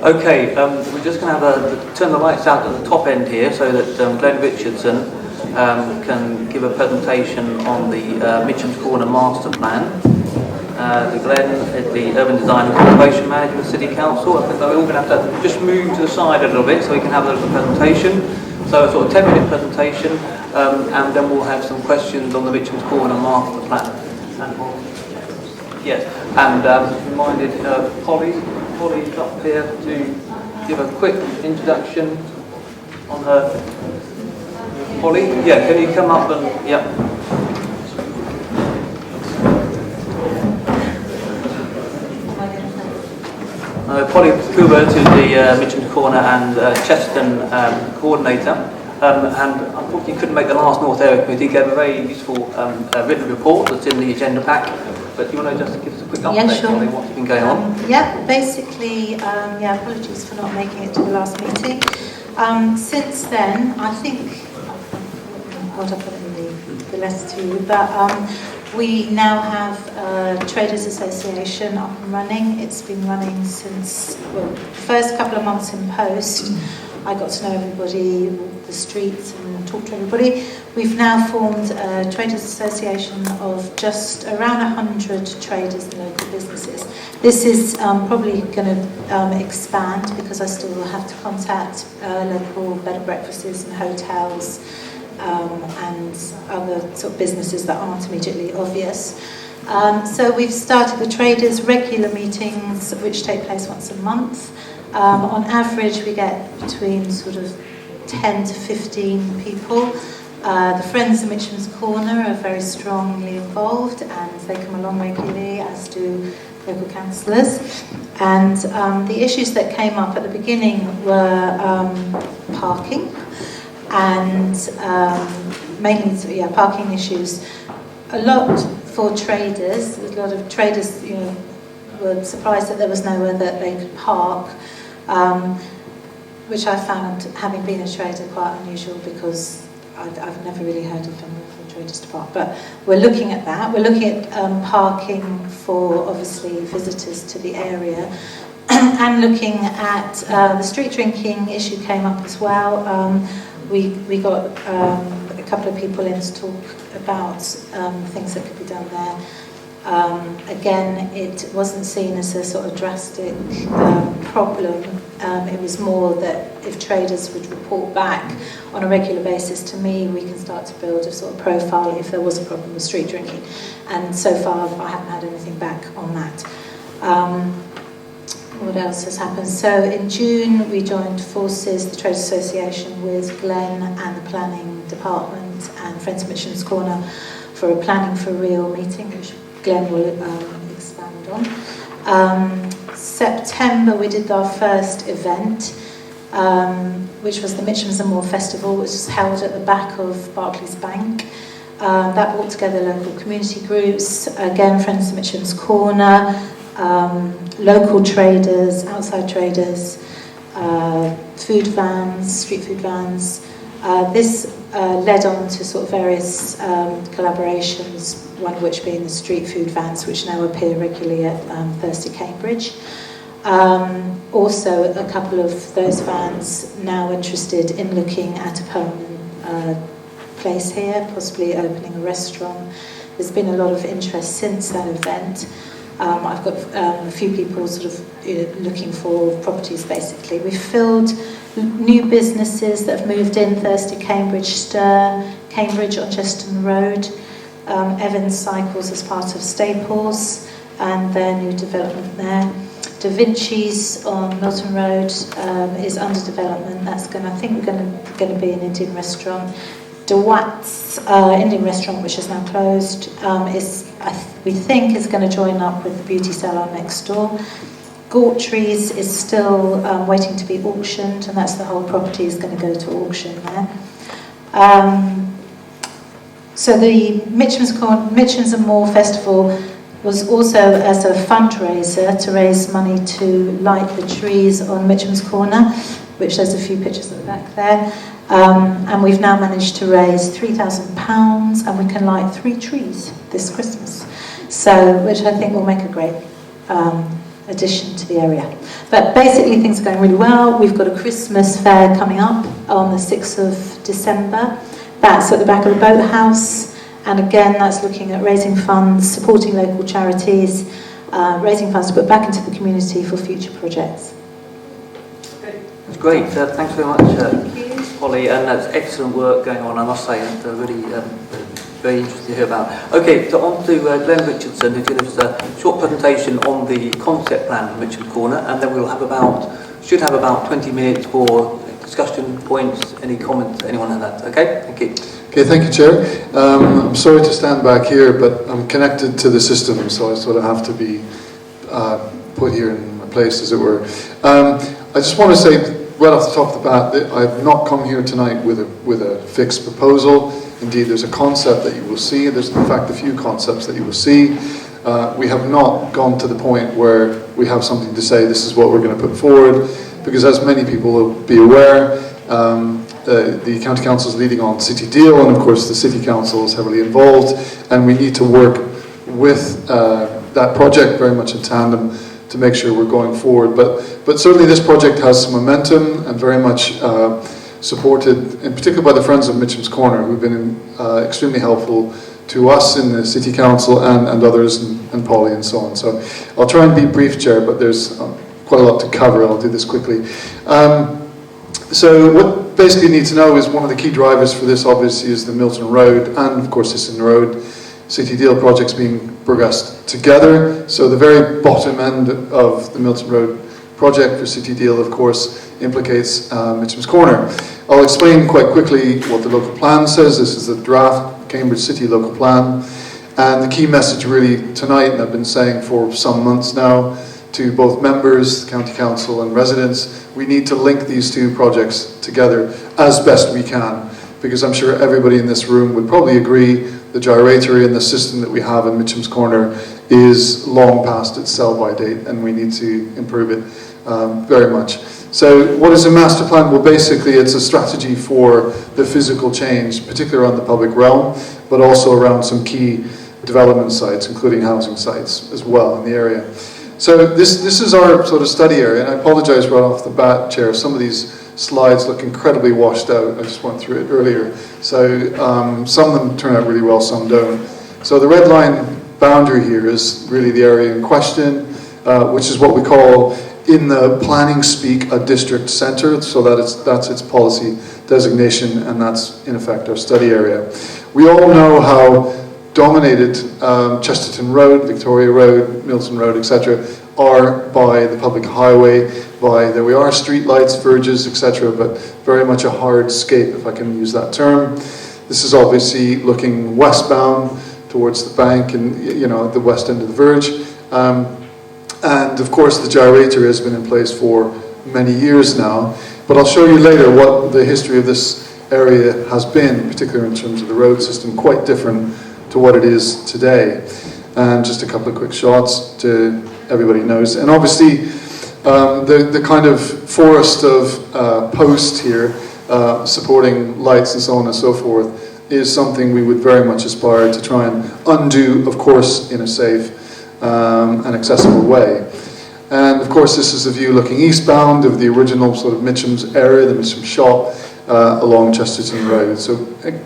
Okay, we're just going to turn the lights out at the top end here so that Glenn Richardson can give a presentation on the Mitcham's Corner Master Plan. Glenn is the Urban Design and Conservation Manager of City Council. I think that we're all going to have to just move to the side a little bit so we can have a little presentation. So a sort of 10-minute presentation, and then we'll have some questions on the Mitcham's Corner Master Plan. Yes, and reminded Polly's up here to give a quick introduction on her. Polly, yeah, can you come up and, yeah. Polly Kubert is the Mitcham's Corner and Chesterton coordinator, and unfortunately couldn't make the last North Area Committee. Gave a very useful written report that's in the agenda pack. But do you want to just give us a quick update, yeah, sure. Polly, what's been going on? Yeah, basically, apologies for not making it to the last meeting. Since then, I think, what I put in the letter to you, but we now have a Traders Association up and running. It's been running since, well, the first couple of months in post. I got to know everybody, the streets, and talk to everybody. We've now formed a Traders Association of just around 100 traders and local businesses. This is probably going to expand because I still have to contact local bed and breakfasts and hotels and other sort of businesses that aren't immediately obvious. So we've started the traders' regular meetings, which take place once a month. On average, we get between sort of 10 to 15 people. The Friends of Mitcham's Corner are very strongly involved, and they come along regularly, as do local councillors. And the issues that came up at the beginning were parking, and mainly parking issues. A lot for traders. A lot of traders, were surprised that there was nowhere that they could park. Which I found, having been a trader, quite unusual because I've never really heard of anyone from traders to park. But we're looking at that. We're looking at parking for, obviously, visitors to the area. And looking at the street drinking issue came up as well. We got a couple of people in to talk about things that could be done there. Again, it wasn't seen as a sort of drastic problem. It was more that if traders would report back on a regular basis to me, we can start to build a sort of profile if there was a problem with street drinking. And so far, I haven't had anything back on that. What else has happened? So in June, we joined forces, the Trade Association, with Glenn and the Planning Department and Friends of Mitcham's Corner for a Planning for Real meeting, which Glenn will expand on. September, we did our first event, which was the Mitcham's and More Festival, which was held at the back of Barclays Bank. That brought together local community groups, again, Friends of Mitcham's Corner, local traders, outside traders, food vans, street food vans. This led on to sort of various collaborations, one of which being the street food vans, which now appear regularly at Thirsty Cambridge. Also, a couple of those vans now interested in looking at a permanent place here, possibly opening a restaurant. There's been a lot of interest since that event. I've got a few people sort of looking for properties, basically. We've filled new businesses that have moved in: Thirsty Cambridge, Stir, Cambridge on Chesterton Road, Evans Cycles as part of Staples, and their new development there. Da Vinci's on Milton Road is under development. That's going to be an Indian restaurant. DeWatt's Indian restaurant, which is now closed, we think is going to join up with the beauty salon next door. Gortry's is still waiting to be auctioned, and that's the whole property is going to go to auction there. So the Mitcham's and More Festival was also as a fundraiser to raise money to light the trees on Mitcham's Corner, which there's a few pictures at the back there. And we've now managed to raise £3,000, and we can light 3 trees this Christmas. So, which I think will make a great addition to the area. But basically things are going really well. We've got a Christmas fair coming up on the 6th of December. That's at the back of the boathouse. And again, that's looking at raising funds, supporting local charities, raising funds to put back into the community for future projects. That's great. Thanks very much, Holly. And that's excellent work going on, I must say. And really very interesting to hear about. Okay, so on to Glenn Richardson, who's going to give us a short presentation on the concept plan for Mitcham Corner, and then we'll have should have about 20 minutes for discussion points, any comments anyone has that. Okay, thank you. Okay, thank you, Chair. I'm sorry to stand back here, but I'm connected to the system, so I sort of have to be put here in my place, as it were. I just want to say right off the top of the bat that I've not come here tonight with a fixed proposal. Indeed, there's a concept that you will see. There's, in fact, a few concepts that you will see. We have not gone to the point where we have something to say, this is what we're going to put forward, because as many people will be aware, the County Council is leading on City Deal, and of course the City Council is heavily involved, and we need to work with that project very much in tandem to make sure we're going forward. But certainly this project has some momentum and very much supported, in particular by the Friends of Mitcham's Corner, who've been extremely helpful to us in the City Council and others, and Polly and so on. So I'll try and be brief, Chair, but there's quite a lot to cover. I'll do this quickly. So what basically you need to know is one of the key drivers for this obviously is the Milton Road and of course Sisson Road City Deal projects being progressed together. So the very bottom end of the Milton Road project for City Deal of course implicates Mitcham's Corner. I'll explain quite quickly what the local plan says. This is the draft Cambridge City local plan, and the key message really tonight, and I've been saying for some months now to both members, County Council and residents, we need to link these two projects together as best we can, because I'm sure everybody in this room would probably agree the gyratory and the system that we have in Mitcham's Corner is long past its sell-by date, and we need to improve it very much. So what is a master plan? Well, basically it's a strategy for the physical change, particularly around the public realm, but also around some key development sites, including housing sites as well in the area. So this is our sort of study area, and I apologise right off the bat, Chair, some of these slides look incredibly washed out. I just went through it earlier. So some of them turn out really well, some don't. So the red line boundary here is really the area in question, which is what we call in the planning speak a district centre, so that's its policy designation, and that's in effect our study area. We all know how dominated Chesterton Road, Victoria Road, Milton Road, etc. are by the public highway, by, there we are, street lights, verges, etc., but very much a hardscape, if I can use that term. This is obviously looking westbound towards the bank and, you know, the west end of the verge. And of course the gyratory has been in place for many years now, but I'll show you later what the history of this area has been, particularly in terms of the road system, quite different to what it is today. And just a couple of quick shots to everybody knows. And obviously the kind of forest of posts here supporting lights and so on and so forth is something we would very much aspire to try and undo, of course, in a safe and accessible way. And of course this is a view looking eastbound of the original sort of Mitcham's area, the Mitcham shop, along Chesterton Road. So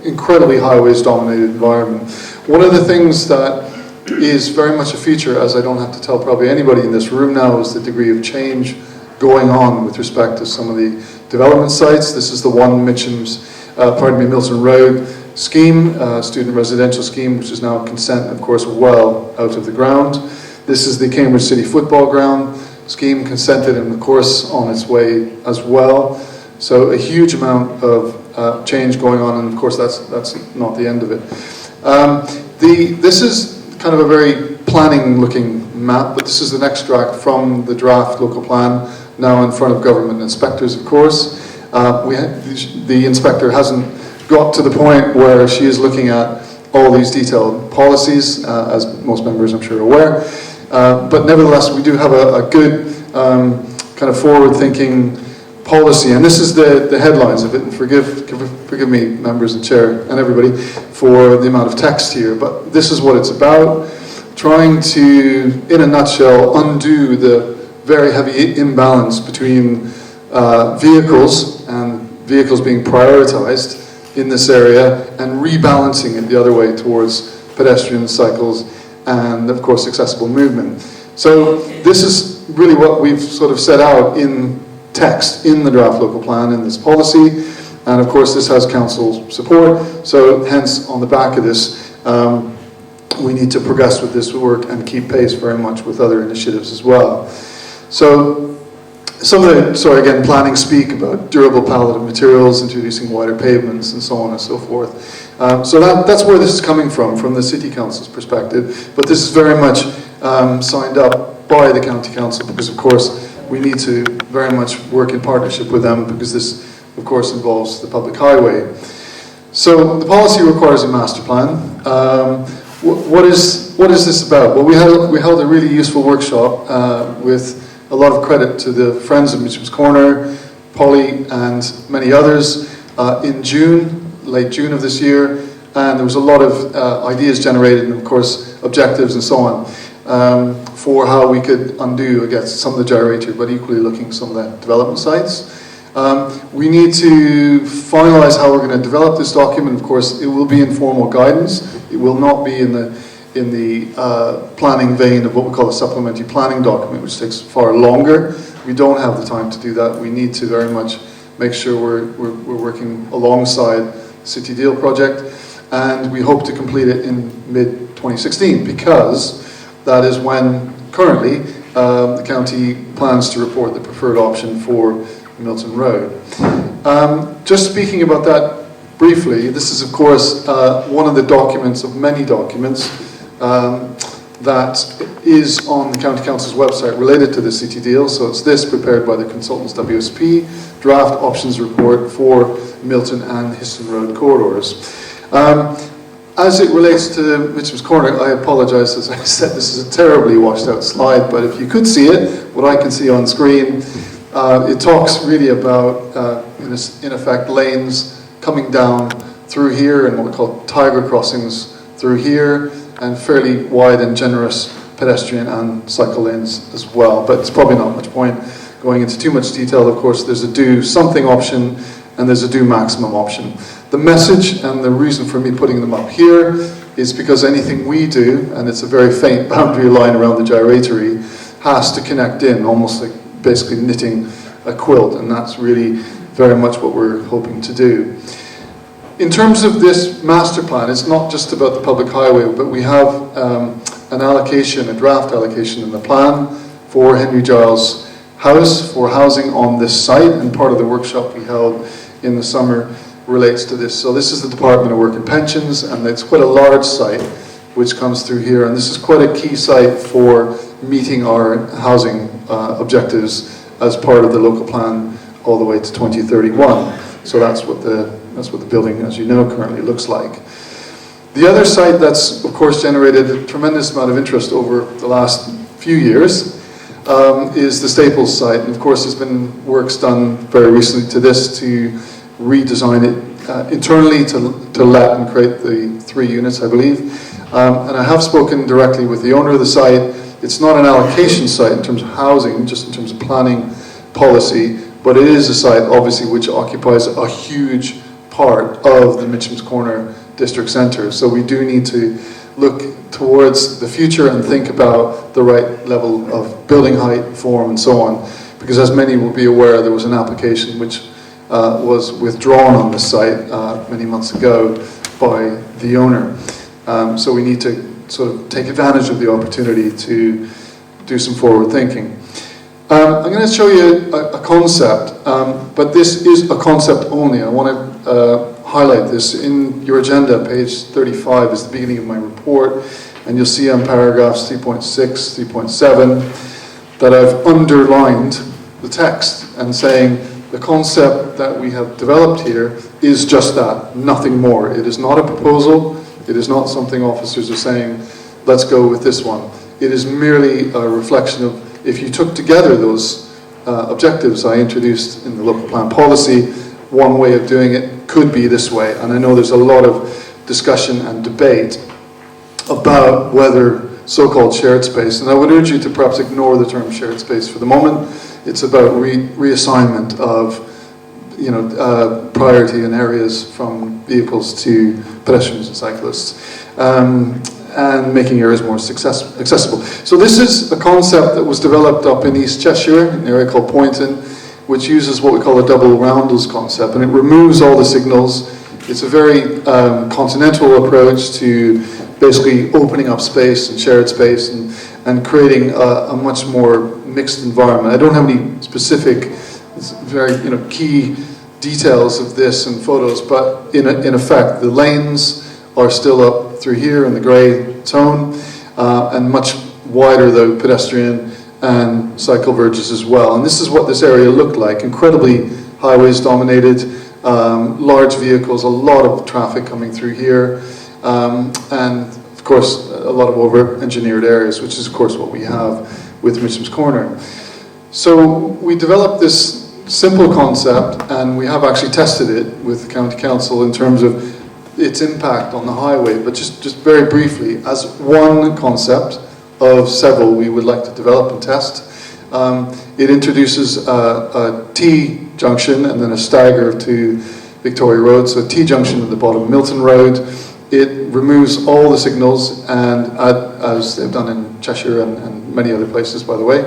incredibly highways dominated environment. One of the things that is very much a feature, as I don't have to tell probably anybody in this room now, is the degree of change going on with respect to some of the development sites. This is the one Milton Road scheme, student residential scheme, which is now consent, of course, well out of the ground. This is the Cambridge City football ground scheme, consented and of course on its way as well. So a huge amount of change going on, and of course that's not the end of it. This is kind of a very planning looking map, but this is an extract from the draft local plan, now in front of government inspectors, of course. The inspector hasn't got to the point where she is looking at all these detailed policies, as most members I'm sure are aware. But nevertheless, we do have a good kind of forward-thinking policy, and this is the headlines of it, and forgive me, members and chair and everybody, for the amount of text here, but this is what it's about, trying to, in a nutshell, undo the very heavy imbalance between vehicles and vehicles being prioritized in this area and rebalancing it the other way towards pedestrians, cycles, and of course accessible movement. So this is really what we've sort of set out in text in the draft local plan, in this policy, and of course this has council support, so hence on the back of this we need to progress with this work and keep pace very much with other initiatives as well. So some of the, again, planning speak about durable palette of materials, introducing wider pavements and so on and so forth. So that's where this is coming from the City Council's perspective, but this is very much signed up by the County Council because of course we need to very much work in partnership with them because this of course involves the public highway. So the policy requires a master plan. What is this about? Well, we held a really useful workshop with a lot of credit to the Friends of Mitcham's Corner, Polly and many others in June, late June of this year, and there was a lot of ideas generated and of course objectives and so on for how we could undo against some of the gyratory, but equally looking at some of the development sites. We need to finalise how we're going to develop this document. Of course, it will be informal guidance. It will not be in the planning vein of what we call a supplementary planning document, which takes far longer. We don't have the time to do that. We need to very much make sure we're working alongside the City Deal project, and we hope to complete it in mid-2016 because that is when currently the county plans to report the preferred option for Milton Road. Just speaking about that briefly, this is of course one of the documents of many documents that is on the County Council's website related to the City Deal. So it's this prepared by the consultants WSP, draft options report for Milton and Histon Road corridors. As it relates to Mitcham's Corner, I apologise, as I said, this is a terribly washed out slide, but if you could see it, what I can see on screen, it talks really about, in effect, lanes coming down through here and what we call tiger crossings through here, and fairly wide and generous pedestrian and cycle lanes as well. But it's probably not much point going into too much detail. Of course, there's a do something option and there's a do maximum option. The message and the reason for me putting them up here is because anything we do, and it's a very faint boundary line around the gyratory, has to connect in, almost like basically knitting a quilt, and that's really very much what we're hoping to do. In terms of this master plan, it's not just about the public highway, but we have an allocation, a draft allocation in the plan for Henry Giles House for housing on this site, and part of the workshop we held in the summer relates to this. So this is the Department of Work and Pensions, and it's quite a large site which comes through here, and this is quite a key site for meeting our housing objectives as part of the local plan all the way to 2031. So that's what the building, as you know, currently looks like. The other site that's, of course, generated a tremendous amount of interest over the last few years is the Staples site. And of course, there's been works done very recently to this to redesign it internally to let and create the 3 units, I believe. And I have spoken directly with the owner of the site. It's not an allocation site in terms of housing, just in terms of planning policy, but it is a site, obviously, which occupies a huge part of the Mitcham's Corner district centre. So we do need to look towards the future and think about the right level of building height, form, and so on. Because as many will be aware, there was an application which was withdrawn on this site many months ago by the owner. So we need to sort of take advantage of the opportunity to do some forward thinking. I'm going to show you a concept, but this is a concept only. I want to highlight this. In your agenda, page 35 is the beginning of my report, and you'll see on paragraphs 3.6, 3.7 that I've underlined the text and saying the concept that we have developed here is just that, nothing more. It is not a proposal. It is not something officers are saying, let's go with this one. It is merely a reflection of, if you took together those objectives I introduced in the local plan policy, one way of doing it could be this way. And I know there's a lot of discussion and debate about whether so-called shared space. And I would urge you to perhaps ignore the term shared space for the moment. It's about reassignment of priority in areas from vehicles to pedestrians and cyclists, and making areas more accessible. So this is a concept that was developed up in East Cheshire, an area called Poynton, which uses what we call a double roundels concept, and it removes all the signals. It's a very continental approach to basically opening up space and shared space and creating a much more mixed environment. I don't have any specific, very key details of this in photos, but in effect, the lanes are still up through here in the grey tone, and much wider though pedestrian and cycle verges as well. And this is what this area looked like: incredibly highways dominated, large vehicles, a lot of traffic coming through here, and of course a lot of over-engineered areas, which is of course what we have with Mitcham's Corner. So we developed this simple concept, and we have actually tested it with the County Council in terms of its impact on the highway, but just very briefly, as one concept of several we would like to develop and test. It introduces a T junction and then a stagger to Victoria Road, so T junction at the bottom of Milton Road. It removes all the signals, and as they've done in Cheshire and many other places, by the way,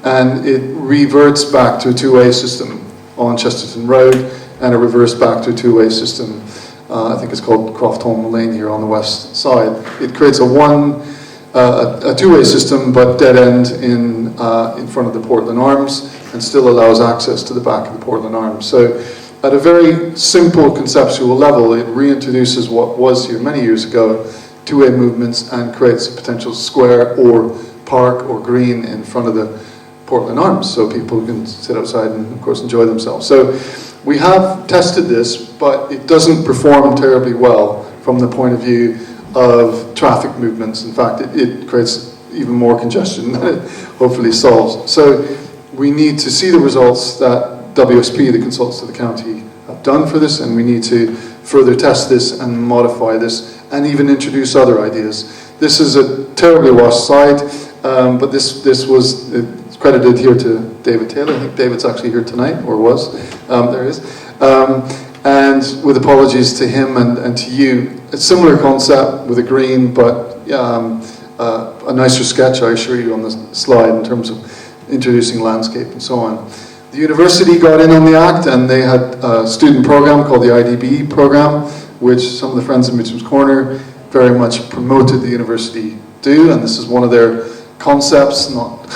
and it reverts back to a two-way system on Chesterton Road, and it reverts back to a two-way system. I think it's called Croftholm Lane here on the west side. It creates a two-way system, but dead end in front of the Portland Arms, and still allows access to the back of the Portland Arms. So, at a very simple conceptual level, it reintroduces what was here many years ago, two-way movements, and creates a potential square or park or green in front of the Portland Arms, so people can sit outside and of course enjoy themselves. So we have tested this, but it doesn't perform terribly well from the point of view of traffic movements. In fact, it creates even more congestion than it hopefully solves. So we need to see the results that WSP, the consultants of the county, have done for this, and we need to further test this and modify this and even introduce other ideas. This is a terribly washed site, but this was credited here to David Taylor. I think David's actually here tonight, or was. There he is. And with apologies to him and to you, a similar concept with a green, but a nicer sketch, I assure you, on the slide in terms of introducing landscape and so on. The university got in on the act, and they had a student program called the IDB program, which some of the friends of Mitcham's Corner very much promoted the university do, and this is one of their concepts, not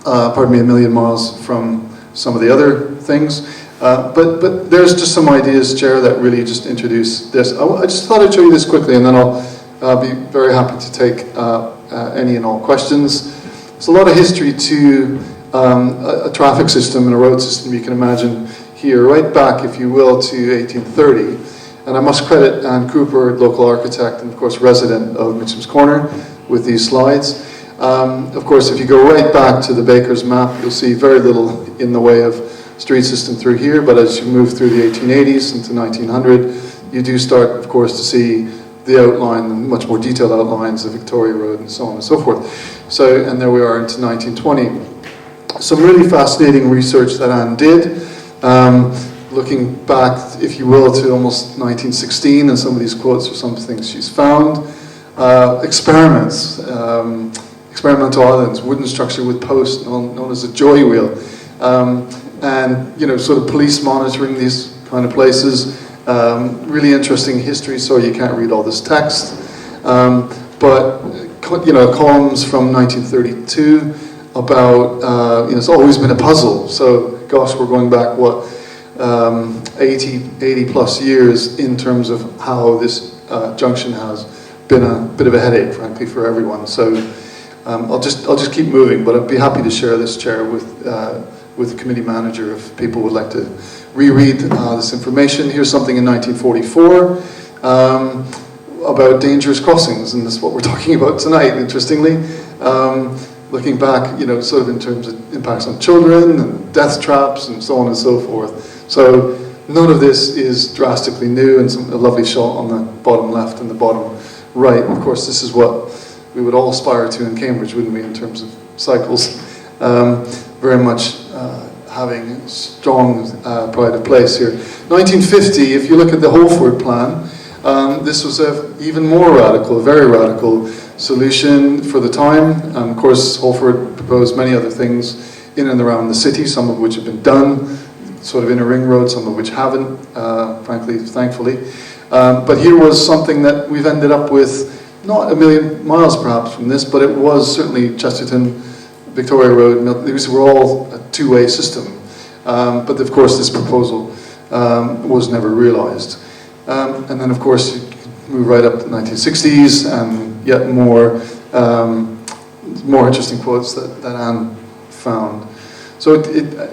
a million miles from some of the other things. But there's just some ideas, Chair, that really just introduce this. I just thought I'd show you this quickly, and then I'll be very happy to take any and all questions. There's a lot of history to a traffic system and a road system you can imagine here, right back, if you will, to 1830. And I must credit Anne Cooper, local architect and of course resident of Mitcham's Corner, with these slides. Of course, if you go right back to the Baker's map, you'll see very little in the way of street system through here, but as you move through the 1880s into 1900, you do start, of course, to see the outline, the much more detailed outlines of Victoria Road and so on and so forth. So, and there we are into 1920. Some really fascinating research that Anne did, looking back, if you will, to almost 1916, and some of these quotes are some things she's found. Experiments, experimental islands, wooden structure with posts known as a joy wheel, and sort of police monitoring these kind of places. Really interesting history, so you can't read all this text, but columns from 1932 about it's always been a puzzle. So gosh, we're going back 80 plus years in terms of how this junction has been a bit of a headache, frankly, for everyone. So I'll just keep moving, but I'd be happy to share this, Chair, with the committee manager if people would like to reread this information. Here's something in 1944 about dangerous crossings, and this is what we're talking about tonight, interestingly. Looking back, sort of in terms of impacts on children and death traps and so on and so forth. So none of this is drastically new, and a lovely shot on the bottom left and the bottom right. Of course, this is what we would all aspire to in Cambridge, wouldn't we, in terms of cycles. Very much having strong pride of place here. 1950, if you look at the Holford plan, this was an even more radical, very radical solution for the time. Of course, Holford proposed many other things in and around the city, some of which have been done, sort of in a ring road, some of which haven't, frankly, thankfully. But here was something that we've ended up with, not a million miles perhaps from this, but it was certainly Chesterton, Victoria Road. These were all a two-way system. But of course, this proposal was never realised. And then, of course, you move right up to the 1960s, and yet more interesting quotes that Anne found. So,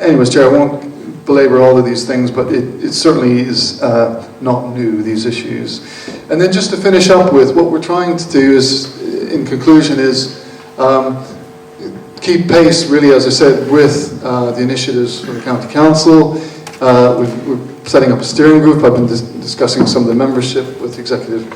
anyways, Chair, I won't belabor all of these things, but it certainly is not new, these issues. And then just to finish up with, what we're trying to do is, in conclusion, is keep pace, really, as I said, with the initiatives from the County Council. We're setting up a steering group. I've been discussing some of the membership with executive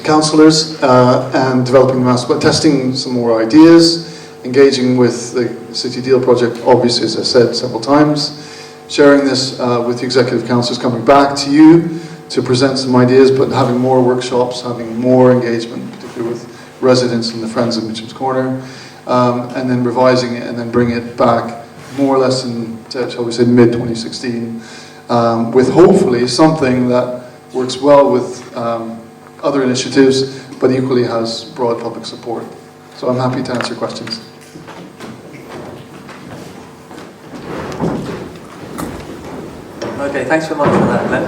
councillors and developing the master plan, testing some more ideas, engaging with the City Deal project, obviously, as I said several times, sharing this with the executive councillors, coming back to you to present some ideas, but having more workshops, having more engagement, particularly with residents and the Friends of Mitcham's Corner, and then revising it and then bring it back more or less in, shall we say, mid-2016, with hopefully something that works well with other initiatives, but equally has broad public support. So I'm happy to answer questions. Okay, thanks very much for that, Glenn.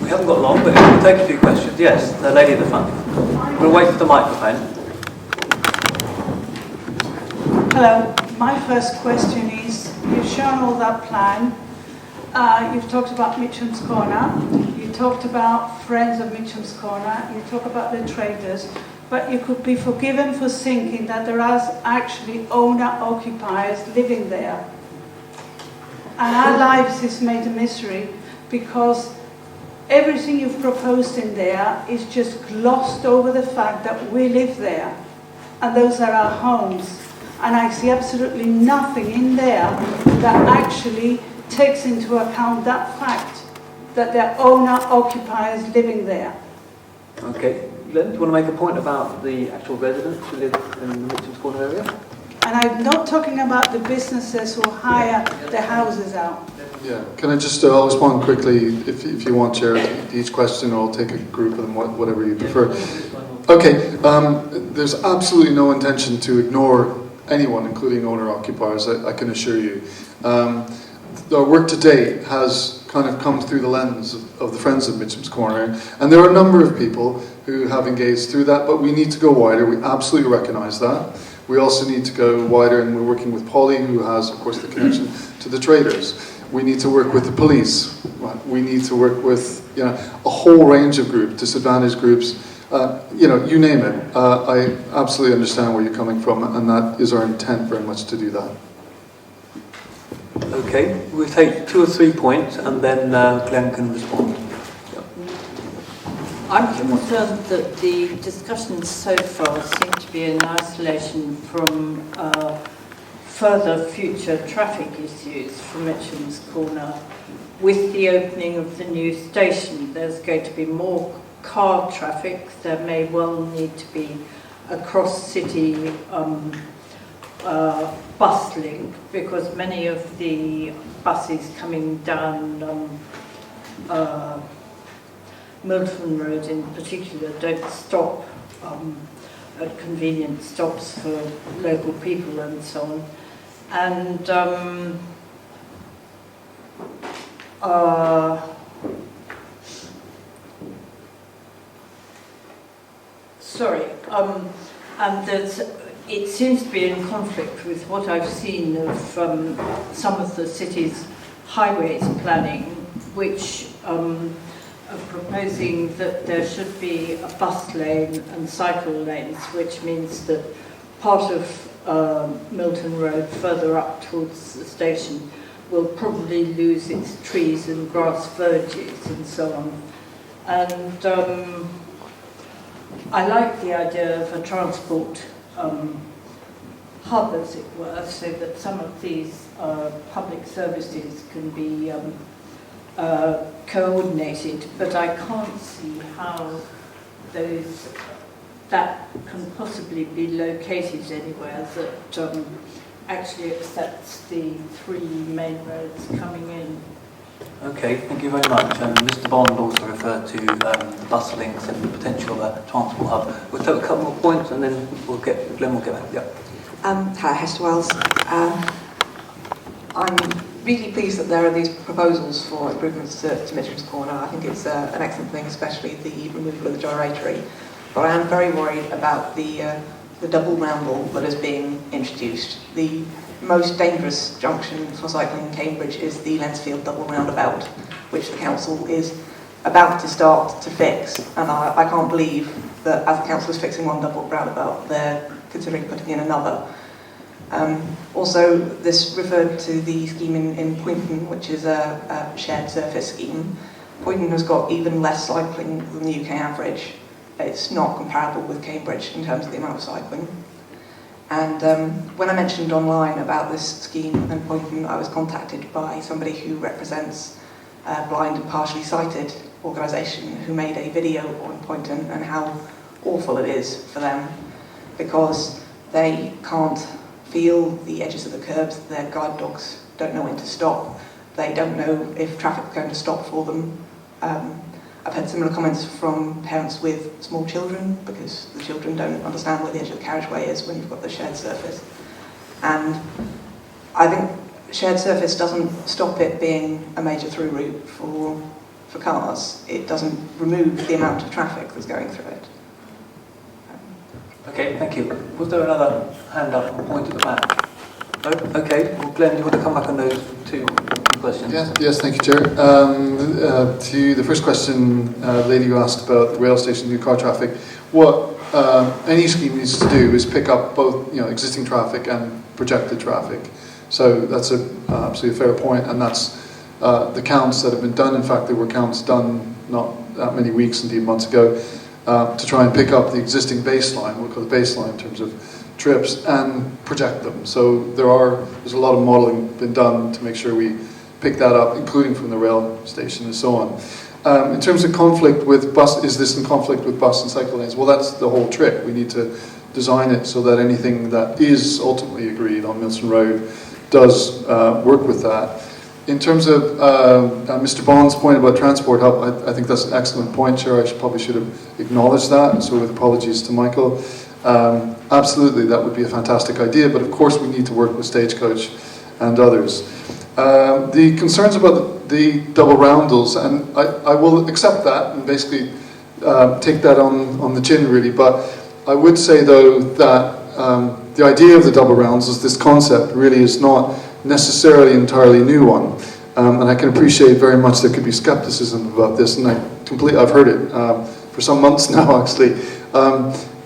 We haven't got long, but we'll take a few questions. Yes, the lady at the front. We'll wait for the microphone. Hello. My first question is, you've shown all that plan. You've talked about Mitcham's Corner. You talked about Friends of Mitcham's Corner. You talk about the traders. But you could be forgiven for thinking that there are actually owner-occupiers living there. And our lives is made a misery because everything you've proposed in there is just glossed over the fact that we live there. And those are our homes. And I see absolutely nothing in there that actually takes into account that fact that there are owner-occupiers living there. Okay. Glenn, do you want to make a point about the actual residents who live in the Mitcham's Corner area? And I'm not talking about the businesses who hire their houses out. Yeah, can I just I'll respond quickly if you want, Chair, to each question, or I'll take a group of them, whatever you prefer. Okay, there's absolutely no intention to ignore anyone, including owner-occupiers, I can assure you. Our work to date has kind of come through the lens of the Friends of Mitcham's Corner, and there are a number of people who have engaged through that, but we need to go wider. We absolutely recognise that. We also need to go wider, and we're working with Polly, who has, of course, the connection to the traders. We need to work with the police. Right? We need to work with a whole range of groups, disadvantaged groups, you name it. I absolutely understand where you're coming from, and that is our intent very much to do that. Okay, we'll take 2 or 3 points, and then Glenn can respond. I'm concerned that the discussions so far seem to be in isolation from further future traffic issues for Mitcham's Corner. With the opening of the new station, there's going to be more car traffic. There may well need to be a cross-city bus link, because many of the buses coming down Milton Road in particular don't stop at convenient stops for local people and so on. And and it seems to be in conflict with what I've seen of some of the city's highways planning, which are proposing that there should be a bus lane and cycle lanes, which means that part of Milton Road further up towards the station will probably lose its trees and grass verges and so on. And I like the idea of a transport hub, as it were, so that some of these public services can be coordinated, but I can't see how that can possibly be located anywhere that actually accepts the 3 main roads coming in. Okay, thank you very much. Mr. Bond also referred to the bus links and the potential of a transport hub. We'll take a couple more points and then Glenn will get back. Yeah. Hi, Hester Wells. I'm really pleased that there are these proposals for improvements to Mitcham's Corner. I think it's an excellent thing, especially the removal of the gyratory. But I am very worried about the double roundel that is being introduced. The most dangerous junction for cycling in Cambridge is the Lensfield double roundabout, which the council is about to start to fix. And I can't believe that as the council is fixing one double roundabout, they're considering putting in another. Also, this referred to the scheme in Poynton, which is a shared surface scheme. Poynton has got even less cycling than the UK average. It's not comparable with Cambridge in terms of the amount of cycling. And when I mentioned online about this scheme in Poynton, I was contacted by somebody who represents a blind and partially sighted organisation who made a video on Poynton and how awful it is for them, because they can't feel the edges of the curbs. Their guide dogs don't know when to stop. They don't know if traffic's going to stop for them. I've had similar comments from parents with small children, because the children don't understand where the edge of the carriageway is when you've got the shared surface. And I think shared surface doesn't stop it being a major through route for cars. It doesn't remove the amount of traffic that's going through it. Okay, thank you. Was there another hand up or point at the back? No? Okay, well, Glenn, you want to come back on those 2 questions? Yes, thank you, Chair. To the first question, lady who asked about the rail station, new car traffic, what any scheme needs to do is pick up both existing traffic and projected traffic. So that's absolutely a fair point, and that's the counts that have been done. In fact, there were counts done not that many weeks, indeed months ago, to try and pick up the existing baseline, we'll call it baseline in terms of trips, and project them. So there's a lot of modelling been done to make sure we pick that up, including from the rail station and so on. In terms of conflict with bus, is this in conflict with bus and cycle lanes? Well, that's the whole trick. We need to design it so that anything that is ultimately agreed on Milton Road does work with that. In terms of Mr. Bond's point about transport hub, I think that's an excellent point, Chair. I probably should have acknowledged that, so with apologies to Michael. Absolutely, that would be a fantastic idea, but of course we need to work with Stagecoach and others. The concerns about the double roundels, and I will accept that and basically take that on the chin really, but I would say though that the idea of the double rounds is this concept really is not necessarily entirely new one, and I can appreciate very much there could be skepticism about this, and I've heard it for some months now actually,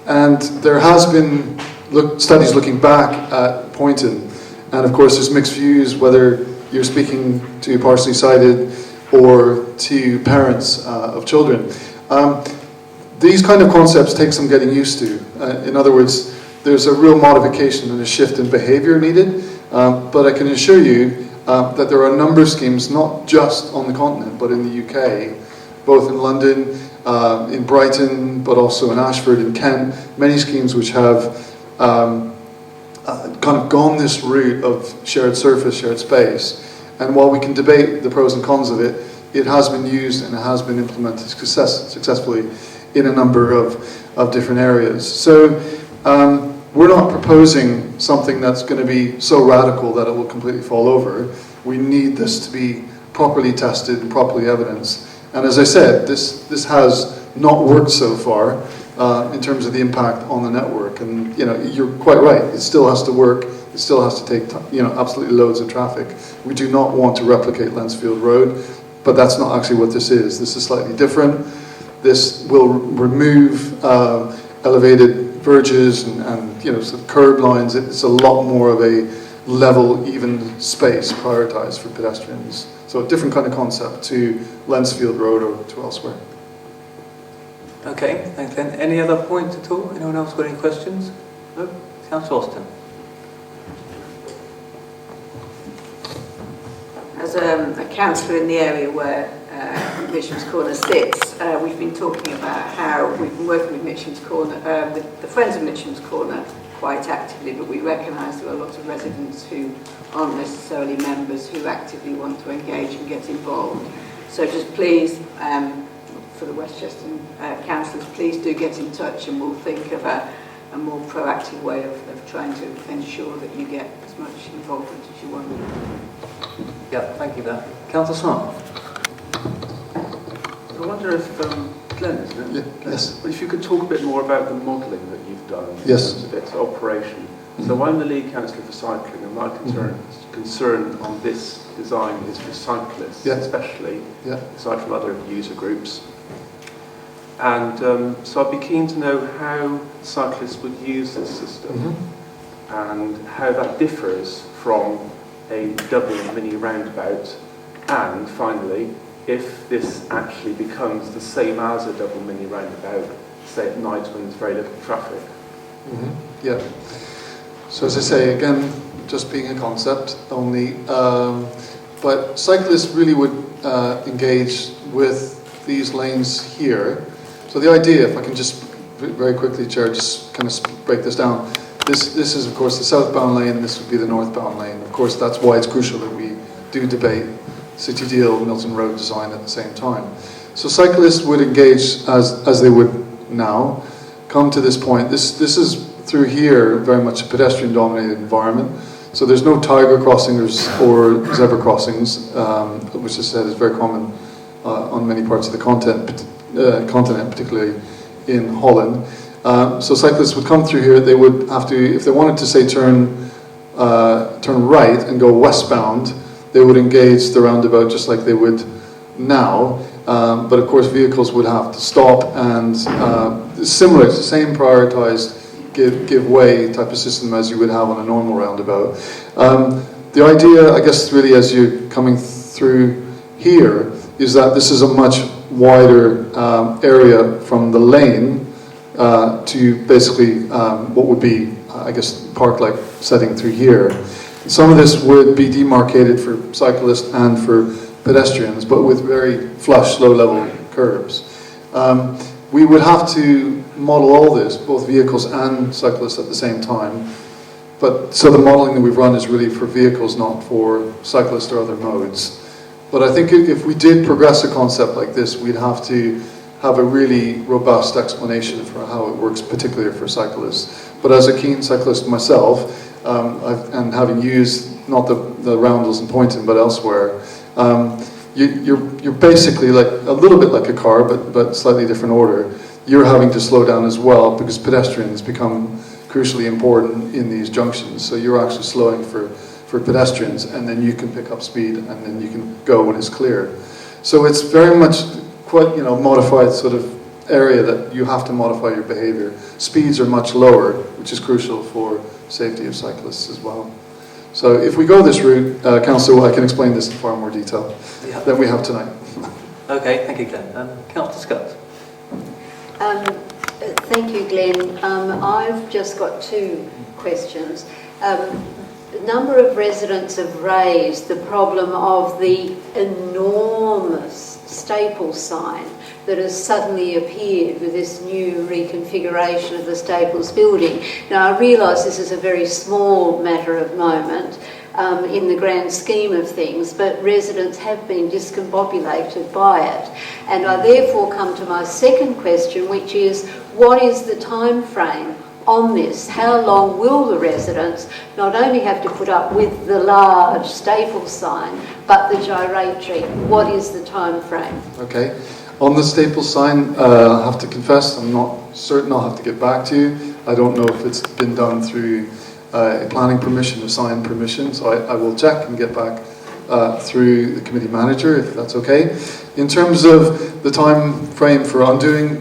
and there has been studies looking back at Poynton, and of course there's mixed views whether you're speaking to partially sighted or to parents of children. These kind of concepts take some getting used to. In other words, there's a real modification and a shift in behaviour needed. But I can assure you that there are a number of schemes, not just on the continent, but in the UK, both in London, in Brighton, but also in Ashford, in Kent, many schemes which have kind of gone this route of shared surface, shared space. And while we can debate the pros and cons of it, it has been used and it has been implemented successfully in a number of different areas. So we're not proposing something that's going to be so radical that it will completely fall over. We need this to be properly tested and properly evidenced. And as I said, this has not worked so far in terms of the impact on the network. And you're quite right. It still has to work. It still has to take absolutely loads of traffic. We do not want to replicate Lensfield Road, but that's not actually what this is. This is slightly different. This will remove elevated verges and sort of curb lines. It's a lot more of a level, even space prioritized for pedestrians. So a different kind of concept to Lensfield Road or to elsewhere. Okay, thanks then. Any other points at all? Anyone else got any questions? No? Councillor Austin. As a councillor in the area where Mitcham's Corner sits, we've been talking about how we've been working with Mitcham's Corner, with the Friends of Mitcham's Corner quite actively, but we recognise there are lots of residents who aren't necessarily members who actively want to engage and get involved. So just please, for the Westchester councillors, please do get in touch and we'll think of a more proactive way of trying to ensure that you get as much involvement as you want. Yeah, thank you for that. Councillor Smart. I wonder if, Glenn, isn't it? Yeah, yes. If you could talk a bit more about the modelling that you've done in Yes. terms of its operation. So I'm the lead councillor for cycling, and my concern on this design is for cyclists, Yeah. especially, Yeah. aside from other user groups. And so I'd be keen to know how cyclists would use this system and how that differs from a double mini roundabout, and finally, if this actually becomes the same as a double mini roundabout, say at night when there's very little traffic. Yeah. So as I say, again, just being a concept only, but cyclists really would engage with these lanes here. So the idea, if I can just very quickly, Chair, just kind of break this down. This is, of course, the southbound lane, this would be the northbound lane. Of course, that's why it's crucial that we do debate City Deal, Milton Road design at the same time. So cyclists would engage as they would now, come to this point. This is through here very much a pedestrian-dominated environment. So there's no tiger crossings or zebra crossings, which I said is very common on many parts of the continent, particularly in Holland. So cyclists would come through here. They would have to, if they wanted to say turn right and go westbound, they would engage the roundabout just like they would now. But of course, vehicles would have to stop and similar, it's the same prioritised give way type of system as you would have on a normal roundabout. The idea, I guess, really as you're coming through here, is that this is a much wider area from the lane to basically what would be, I guess, park-like setting through here. Some of this would be demarcated for cyclists and for pedestrians, but with very flush, low-level curbs. We would have to model all this, both vehicles and cyclists at the same time. But so the modelling that we've run is really for vehicles, not for cyclists or other modes. But I think if we did progress a concept like this, we'd have to have a really robust explanation for how it works, particularly for cyclists. But as a keen cyclist myself, and having used not the roundels in Poynton but elsewhere, you're basically like a little bit like a car, but slightly different order. You're having to slow down as well because pedestrians become crucially important in these junctions. So you're actually slowing for pedestrians, and then you can pick up speed, and then you can go when it's clear. So it's very much quite, modified sort of area that you have to modify your behaviour. Speeds are much lower, which is crucial for safety of cyclists as well. So if we go this route, Councillor, I can explain this in far more detail than we have tonight. Okay, thank you, Glenn. Councillor Scott. Thank you, Glenn. I've just got two questions. A number of residents have raised the problem of the enormous Staples sign that has suddenly appeared with this new reconfiguration of the Staples building. Now, I realise this is a very small matter of moment in the grand scheme of things, but residents have been discombobulated by it. And I therefore come to my second question, which is, what is the time frame on this? How long will the residents not only have to put up with the large Staples sign, but the gyratory? What is the time frame? Okay. On the Staples sign, I have to confess, I'm not certain. I'll have to get back to you. I don't know if it's been done through a planning permission or sign permission, so I will check and get back through the committee manager, if that's okay. In terms of the time frame for undoing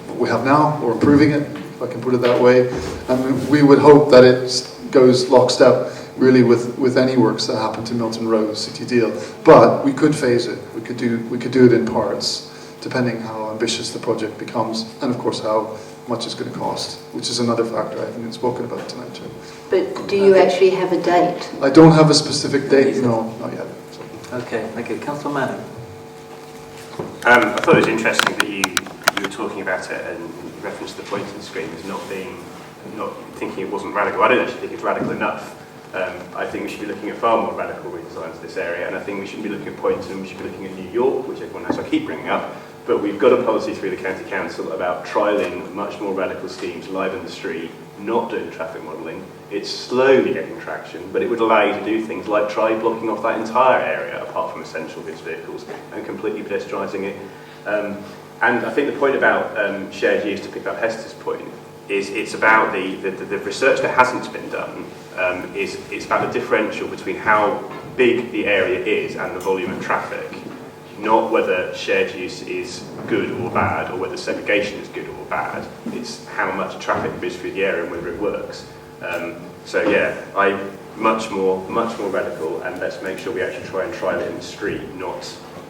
what we have now, or improving it, if I can put it that way, and we would hope that it goes lockstep really with any works that happen to Milton Road City Deal. But we could phase it. We could do it in parts, depending how ambitious the project becomes, and of course how much it's going to cost, which is another factor I haven't spoken about tonight too. But do you actually have a date? I don't have a specific date, no, not yet. Okay, thank you. Councillor Manning. I thought it was interesting that you were talking about it and referenced the pointing screen as not thinking it wasn't radical. I don't actually think it's radical enough. I think we should be looking at far more radical redesigns of this area, and I think we shouldn't be looking at Poynton, we should be looking at New York, which everyone knows I keep bringing up, but we've got a policy through the County Council about trialling much more radical schemes live in the street, not doing traffic modelling. It's slowly getting traction, but it would allow you to do things like try blocking off that entire area, apart from essential goods vehicles, and completely pedestrianising it. And I think the point about shared use, to pick up Hester's point, is it's about the research that hasn't been done. It's about the differential between how big the area is and the volume of traffic, not whether shared use is good or bad, or whether segregation is good or bad. It's how much traffic moves through the area and whether it works. So yeah, much more radical, and let's make sure we actually try and trial it in the street, not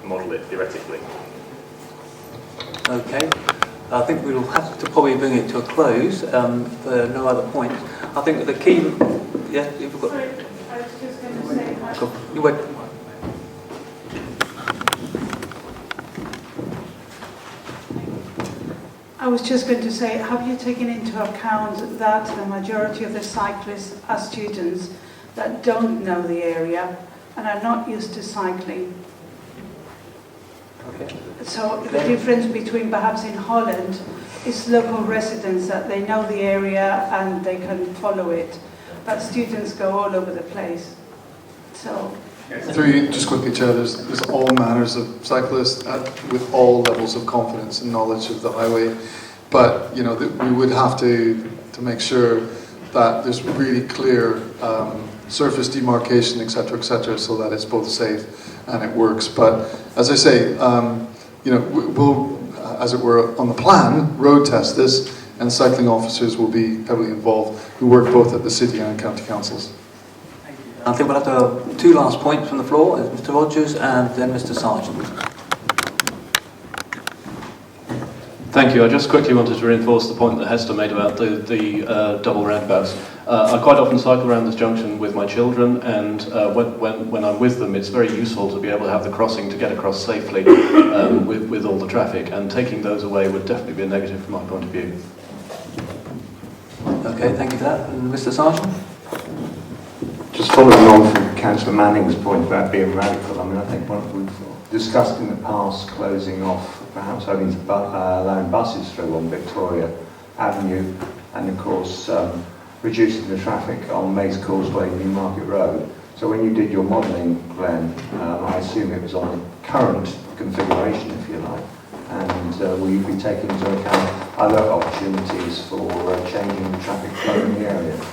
model it theoretically. Okay. I think we will have to probably bring it to a close for no other points. I think that the key... Yeah, you've got... Sorry, I was just going to say... You wait. I was just going to say, have you taken into account that the majority of the cyclists are students that don't know the area and are not used to cycling? Okay. So the difference between perhaps in Holland is local residents that they know the area and they can follow it, but students go all over the place. So. Through you, just quickly, Chair, there's all manners of cyclists with all levels of confidence and knowledge of the highway, but you know we would have to make sure that there's really clear surface demarcation, etc., so that it's both safe and it works. But as I say, you know, we'll, as it were, on the plan, road test this, and cycling officers will be heavily involved, who work both at the city and county councils. I think we'll have to have two last points from the floor, Mr. Rogers and then Mr. Sargent. Thank you. I just quickly wanted to reinforce the point that Hester made about the double roundabouts. I quite often cycle around this junction with my children, and when I'm with them, it's very useful to be able to have the crossing to get across safely with all the traffic, and taking those away would definitely be a negative from my point of view. Okay, thank you for that. And Mr. Sargent? Just following on from Councillor Manning's point about being radical, I mean, I think what we've discussed in the past, closing off, perhaps having to allowing buses through on Victoria Avenue, and of course reducing the traffic on Maze Causeway, Newmarket Road. So when you did your modelling, Glenn, I assume it was on the current configuration, if you like, and will you be taking into account other opportunities for changing the traffic flow in the area?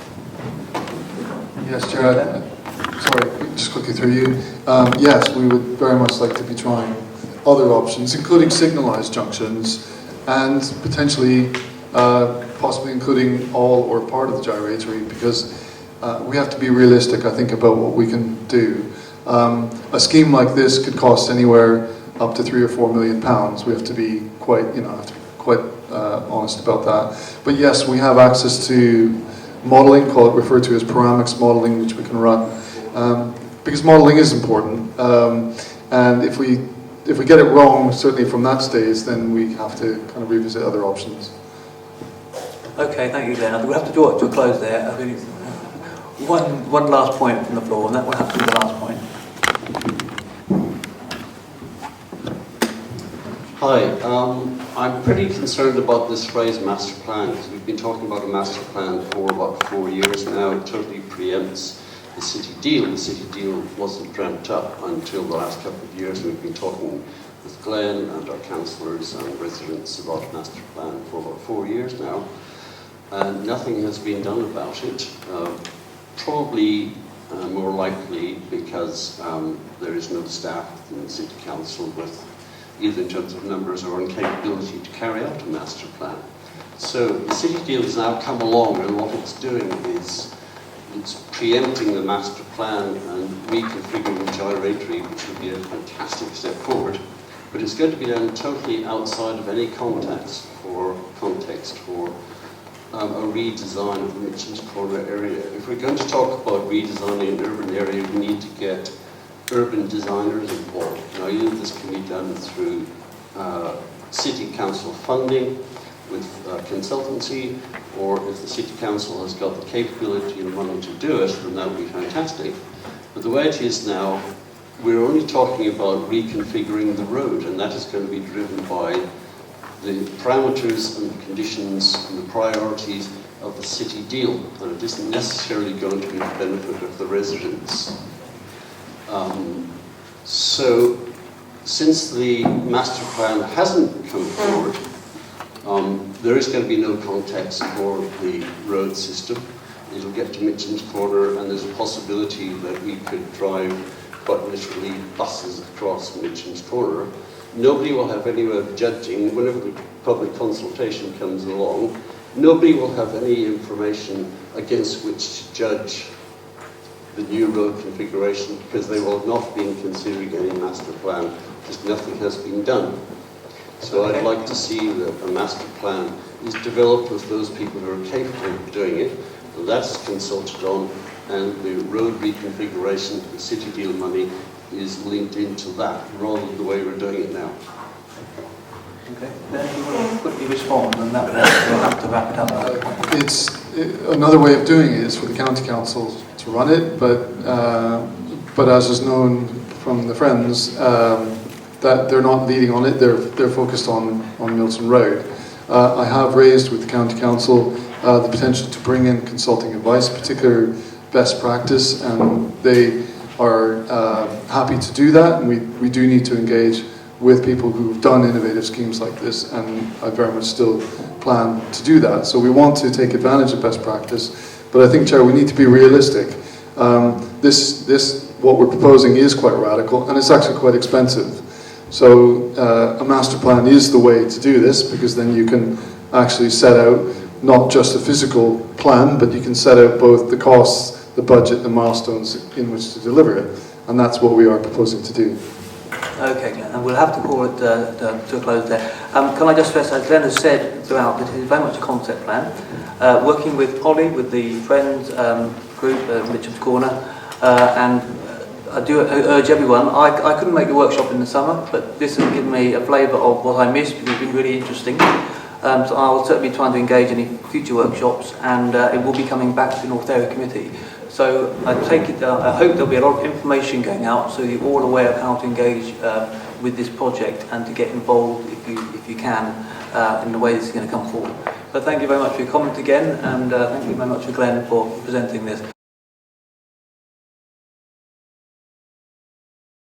Yes, Chair. Sorry, just quickly through you. Yes, we would very much like to be trying other options, including signalised junctions, and potentially, possibly including all or part of the gyratory, because we have to be realistic, I think, about what we can do. A scheme like this could cost anywhere up to £3 or £4 million. We have to be quite, honest about that. But yes, we have access to modelling, referred to as parametrics modelling, which we can run, because modelling is important. And if we get it wrong, certainly from that stage, then we have to kind of revisit other options. Okay, thank you, Glenn. I think we'll have to draw it to a close there. I think one last point from the floor, and that will have to be the last point. Hi, I'm pretty concerned about this phrase master plan, because we've been talking about a master plan for about 4 years now. It totally preempts the city deal. The city deal wasn't dreamt up until the last couple of years, and we've been talking with Glenn and our councillors and residents about master plan for about 4 years now, and nothing has been done about it. Probably more likely because there is no staff within the city council with either in terms of numbers or incapability to carry out a master plan. So the city deal has now come along, and what it's doing is it's preempting the master plan and reconfiguring the gyratory, which would be a fantastic step forward. but it's going to be done totally outside of any context for a redesign of the Mitcham's Corner area. If we're going to talk about redesigning an urban area, we need to get urban designers involved. Now, either this can be done through city council funding with consultancy, or if the city council has got the capability and money to do it, then that would be fantastic. But the way it is now, we're only talking about reconfiguring the road, and that is going to be driven by the parameters and the conditions and the priorities of the city deal, and it isn't necessarily going to be the benefit of the residents. So, since the master plan hasn't come forward, there is going to be no context for the road system. It'll get to Mitcham's Corner, and there's a possibility that we could drive quite literally buses across Mitcham's Corner. Nobody will have any way of judging. Whenever the public consultation comes along, nobody will have any information against which to judge the new road configuration, because they will not have been considering any master plan, because nothing has been done. So I'd like to see that a master plan is developed with those people who are capable of doing it, and that's consulted on, and the road reconfiguration, the city deal money, is linked into that, rather than the way we're doing it now. Okay, then you want to quickly respond, and that we'll have to wrap it up. Another way of doing it is for the county council to run it, but as is known from the Friends, that they're not leading on it, they're focused on Milton Road. I have raised with the county council the potential to bring in consulting advice, particular best practice, and they are happy to do that, and we do need to engage with people who've done innovative schemes like this, and I very much still plan to do that. So we want to take advantage of best practice, but I think, Chair, we need to be realistic. What we're proposing is quite radical, and it's actually quite expensive. So a master plan is the way to do this, because then you can actually set out not just a physical plan, but you can set out both the costs, the budget, the milestones in which to deliver it, and that's what we are proposing to do. Okay, Glenn, and we'll have to call it to a close there. Can I just stress, as Glenn has said throughout, it is very much a concept plan. Working with Ollie, with the Friends group at Mitcham's Corner, and I do urge everyone, I couldn't make the workshop in the summer, but this has given me a flavour of what I missed, because it's been really interesting. So I will certainly be trying to engage any future workshops, and it will be coming back to the North Area Committee. So I take it, I hope there'll be a lot of information going out, so you're all aware of how to engage with this project and to get involved if you can in the way this is going to come forward. But thank you very much for your comment again, and thank you very much for Glenn for presenting this.